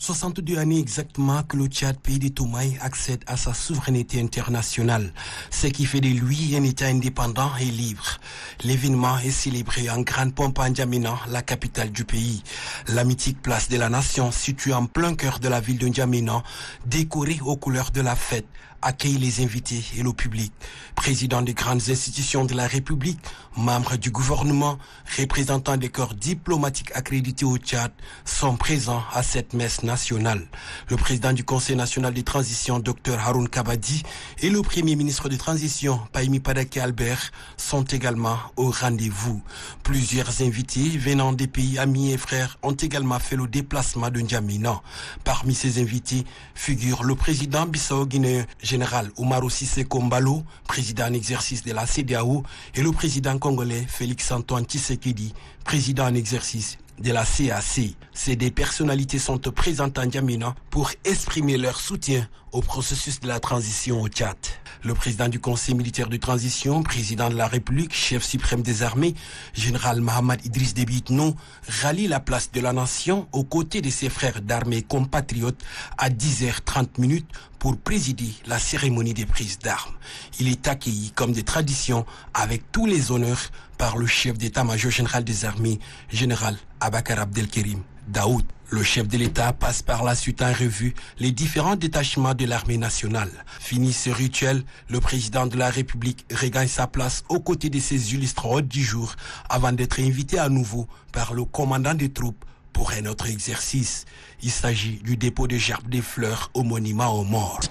62 années exactement que le Tchad, pays de Toumaï, accède à sa souveraineté internationale, ce qui fait de lui un État indépendant et libre. L'événement est célébré en grande pompe à N'Djamena, la capitale du pays. La mythique place de la Nation, située en plein cœur de la ville de N'Djamena, décorée aux couleurs de la fête, accueille les invités et le public. Président des grandes institutions de la République, membres du gouvernement, représentants des corps diplomatiques accrédités au Tchad sont présents à cette messe nationale. Le président du Conseil national de transition, Dr Haroun Kabadi, et le premier ministre de transition, Pahimi Padake Albert, sont également au rendez-vous. Plusieurs invités venant des pays amis et frères ont également fait le déplacement de N'Djamena. Parmi ces invités figure le président bissau-guinéen général Umaru Sissoco Embaló, président en exercice de la CEDEAO, et le président congolais Félix-Antoine Tshisekedi, président en exercice de la CAC. Ces deux personnalités sont présentes en N'Djamena pour exprimer leur soutien au processus de la transition au Tchad. Le président du Conseil militaire de transition, président de la République, chef suprême des armées, général Mohamed Idriss Déby Itno, rallie la place de la Nation aux côtés de ses frères d'armée compatriotes à 10h30 pour présider la cérémonie des prises d'armes. Il est accueilli comme des traditions avec tous les honneurs par le chef d'état-major général des armées, général Abakar Abdelkerim Daoud. Le chef de l'État passe par la suite en revue les différents détachements de l'armée nationale. Fini ce rituel, le président de la République regagne sa place aux côtés de ses illustres hôtes du jour avant d'être invité à nouveau par le commandant des troupes pour un autre exercice. Il s'agit du dépôt de gerbes des fleurs au monument aux morts.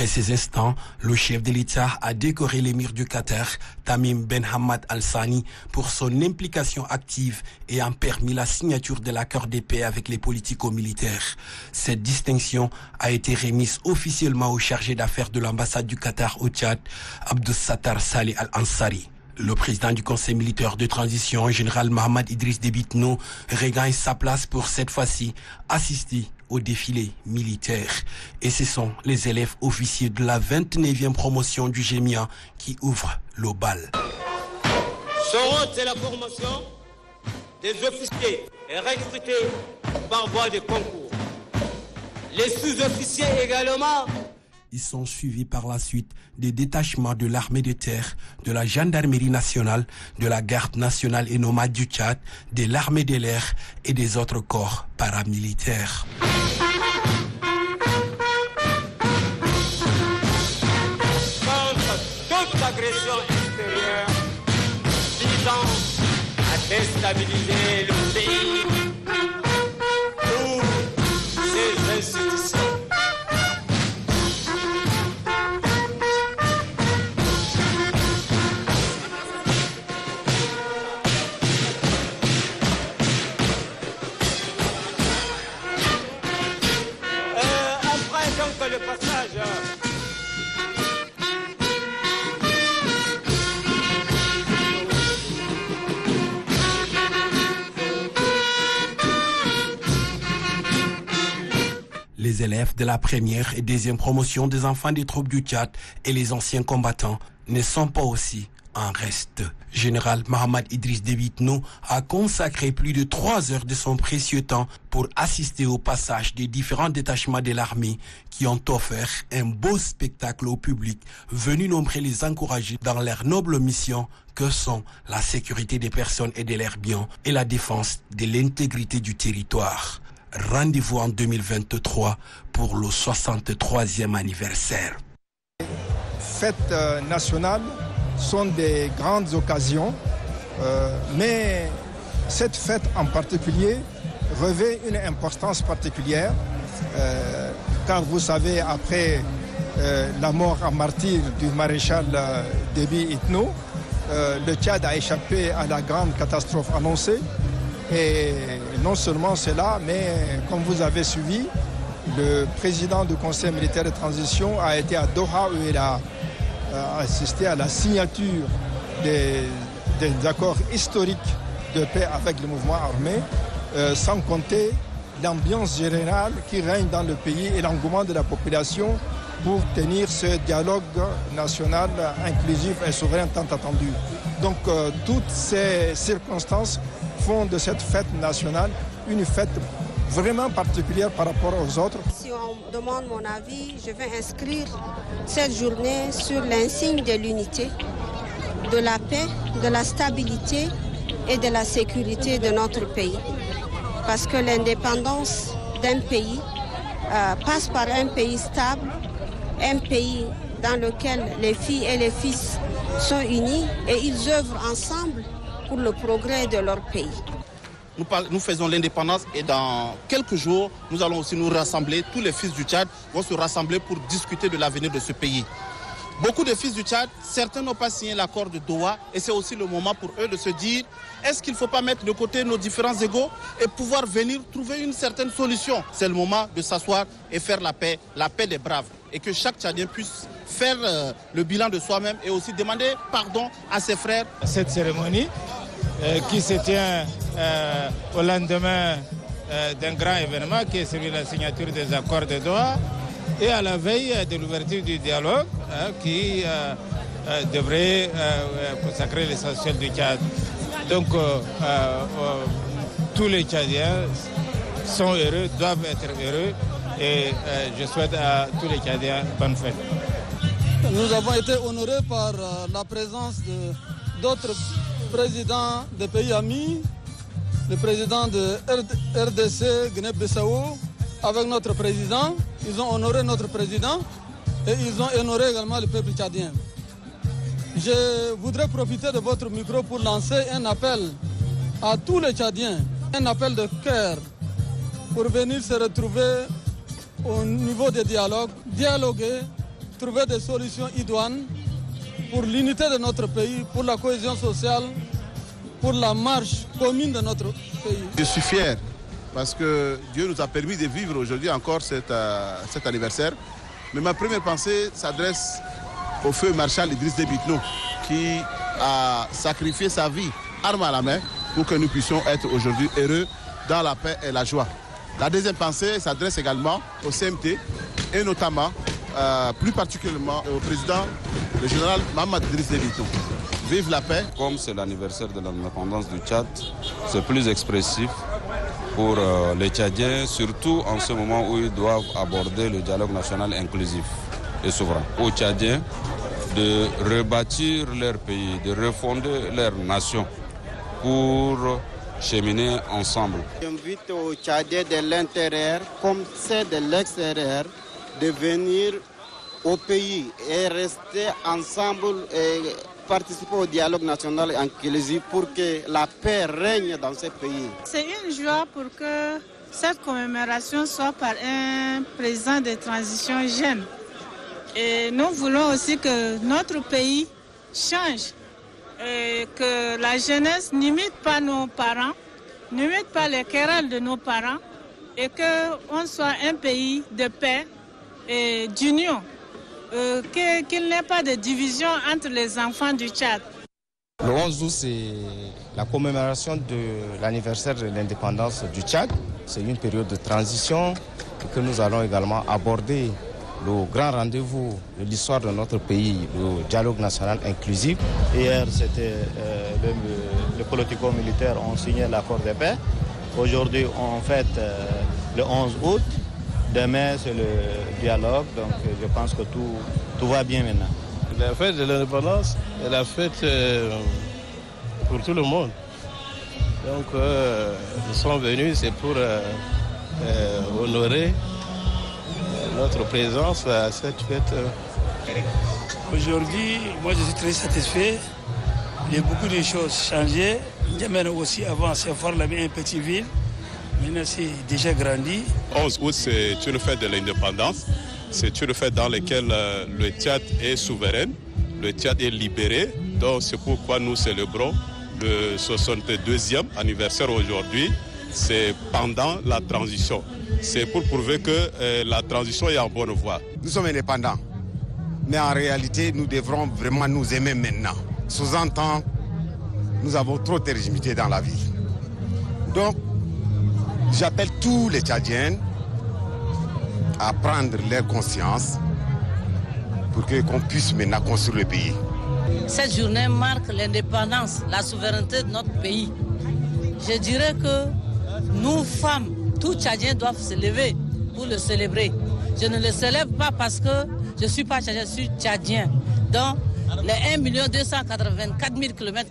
Après ces instants, le chef de l'État a décoré l'émir du Qatar, Tamim Ben Hamad Al Thani, pour son implication active et a permis la signature de l'accord de paix avec les politico-militaires. Cette distinction a été remise officiellement au chargé d'affaires de l'ambassade du Qatar au Tchad, Abdou Sattar Saleh Al Ansari. Le président du Conseil militaire de transition, général Mohamed Idriss Déby Itno, regagne sa place pour cette fois-ci assister au défilé militaire. Et ce sont les élèves officiers de la 29e promotion du GEMIA qui ouvrent le bal. Son rôle, c'est la formation des officiers recrutés par voie de concours. Les sous-officiers également. Ils sont suivis par la suite des détachements de l'armée de terre, de la gendarmerie nationale, de la garde nationale et nomade du Tchad, de l'armée de l'air et des autres corps paramilitaires. Contre toute agression extérieure visant à déstabiliser le pays ou ses institutions. Le passage. Les élèves de la première et deuxième promotion des enfants des troupes du Tchad et les anciens combattants ne sont pas aussi en reste. Général Mohamed Idriss Déby Itno a consacré plus de 3 heures de son précieux temps pour assister au passage des différents détachements de l'armée qui ont offert un beau spectacle au public venu nombrer les encourager dans leur noble mission que sont la sécurité des personnes et de leurs biens et la défense de l'intégrité du territoire. Rendez-vous en 2023 pour le 63e anniversaire. Fêtes nationales sont des grandes occasions, mais cette fête en particulier revêt une importance particulière, car vous savez, après la mort en martyr du maréchal Déby Itno, le Tchad a échappé à la grande catastrophe annoncée. Et non seulement cela, mais comme vous avez suivi, le président du Conseil militaire de transition a été à Doha où il a assisté à la signature des accords historiques de paix avec le mouvement armé, sans compter l'ambiance générale qui règne dans le pays et l'engouement de la population pour tenir ce dialogue national inclusif et souverain tant attendu. Donc toutes ces circonstances font de cette fête nationale une fête vraiment particulière par rapport aux autres. Si on me demande mon avis, je vais inscrire cette journée sur l'insigne de l'unité, de la paix, de la stabilité et de la sécurité de notre pays. Parce que l'indépendance d'un pays passe par un pays stable, un pays dans lequel les filles et les fils sont unis et ils œuvrent ensemble pour le progrès de leur pays. Nous faisons l'indépendance et dans quelques jours, nous allons aussi nous rassembler. Tous les fils du Tchad vont se rassembler pour discuter de l'avenir de ce pays. Beaucoup de fils du Tchad, certains n'ont pas signé l'accord de Doha et c'est aussi le moment pour eux de se dire est-ce qu'il ne faut pas mettre de côté nos différents égos et pouvoir venir trouver une certaine solution. C'est le moment de s'asseoir et faire la paix des braves et que chaque Tchadien puisse faire le bilan de soi-même et aussi demander pardon à ses frères. Cette cérémonie qui se tient au lendemain d'un grand événement qui est celui de la signature des accords de Doha et à la veille de l'ouverture du dialogue qui devrait consacrer l'essentiel du Tchad. Donc tous les Tchadiens sont heureux, doivent être heureux et je souhaite à tous les Tchadiens bonne fête. Nous avons été honorés par la présence d'autres présidents des pays amis, le président de RDC, Guinée-Bissau, avec notre président. Ils ont honoré notre président et ils ont honoré également le peuple tchadien. Je voudrais profiter de votre micro pour lancer un appel à tous les Tchadiens, un appel de cœur pour venir se retrouver au niveau des dialogues, dialoguer, trouver des solutions idoines pour l'unité de notre pays, pour la cohésion sociale, pour la marche commune de notre pays. Je suis fier parce que Dieu nous a permis de vivre aujourd'hui encore cet anniversaire. Mais ma première pensée s'adresse au feu marshal Idriss Déby Itno qui a sacrifié sa vie, arme à la main, pour que nous puissions être aujourd'hui heureux dans la paix et la joie. La deuxième pensée s'adresse également au CMT et notamment, plus particulièrement au président, le général Mohamed Idriss Déby Itno. Vive la paix. Comme c'est l'anniversaire de l'indépendance du Tchad, c'est plus expressif pour les Tchadiens, surtout en ce moment où ils doivent aborder le dialogue national inclusif et souverain. Aux Tchadiens de rebâtir leur pays, de refonder leur nation pour cheminer ensemble. J'invite aux Tchadiens de l'intérieur comme ceux de l'extérieur de venir au pays et rester ensemble et participer au dialogue national inclusif pour que la paix règne dans ce pays. C'est une joie pour que cette commémoration soit par un président de transition jeune. Et nous voulons aussi que notre pays change, et que la jeunesse n'imite pas nos parents, n'imite pas les querelles de nos parents, et qu'on soit un pays de paix et d'union. Qu'il n'y ait pas de division entre les enfants du Tchad. Le 11 août, c'est la commémoration de l'anniversaire de l'indépendance du Tchad. C'est une période de transition que nous allons également aborder le grand rendez-vous de l'histoire de notre pays, le dialogue national inclusif. Hier, c'était les politico-militaires ont signé l'accord de paix. Aujourd'hui, on fête le 11 août. Demain, c'est le dialogue. Donc, je pense que tout va bien maintenant. La fête de l'indépendance est la fête pour tout le monde. Donc, nous sommes venus, c'est pour honorer notre présence à cette fête. Aujourd'hui, moi je suis très satisfait. Il y a beaucoup de choses changées. N'Djamena aussi avant, c'est fort la une petite ville. Maintenant, c'est déjà grandi. 11 août, c'est une fête de l'indépendance. C'est une fête dans laquelle le Tchad est souverain, le Tchad est libéré. Donc c'est pourquoi nous célébrons le 62e anniversaire aujourd'hui. C'est pendant la transition. C'est pour prouver que la transition est en bonne voie. Nous sommes indépendants, mais en réalité, nous devrons vraiment nous aimer maintenant. Sous-entend, nous avons trop de légitimité dans la vie. Donc, j'appelle tous les Tchadiens à prendre leur conscience pour qu'on puisse maintenant construire le pays. Cette journée marque l'indépendance, la souveraineté de notre pays. Je dirais que nous, femmes, tous Tchadiens doivent se lever pour le célébrer. Je ne le célèbre pas parce que je ne suis pas Tchadien, je suis Tchadien. Donc, les 1 284 000 km²,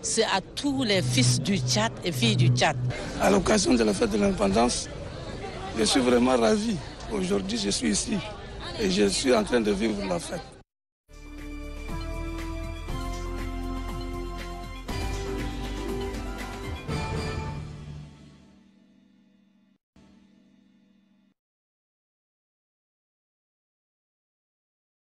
c'est à tous les fils du Tchad et filles du Tchad. À l'occasion de la fête de l'indépendance, je suis vraiment ravi. Aujourd'hui, je suis ici et je suis en train de vivre la fête.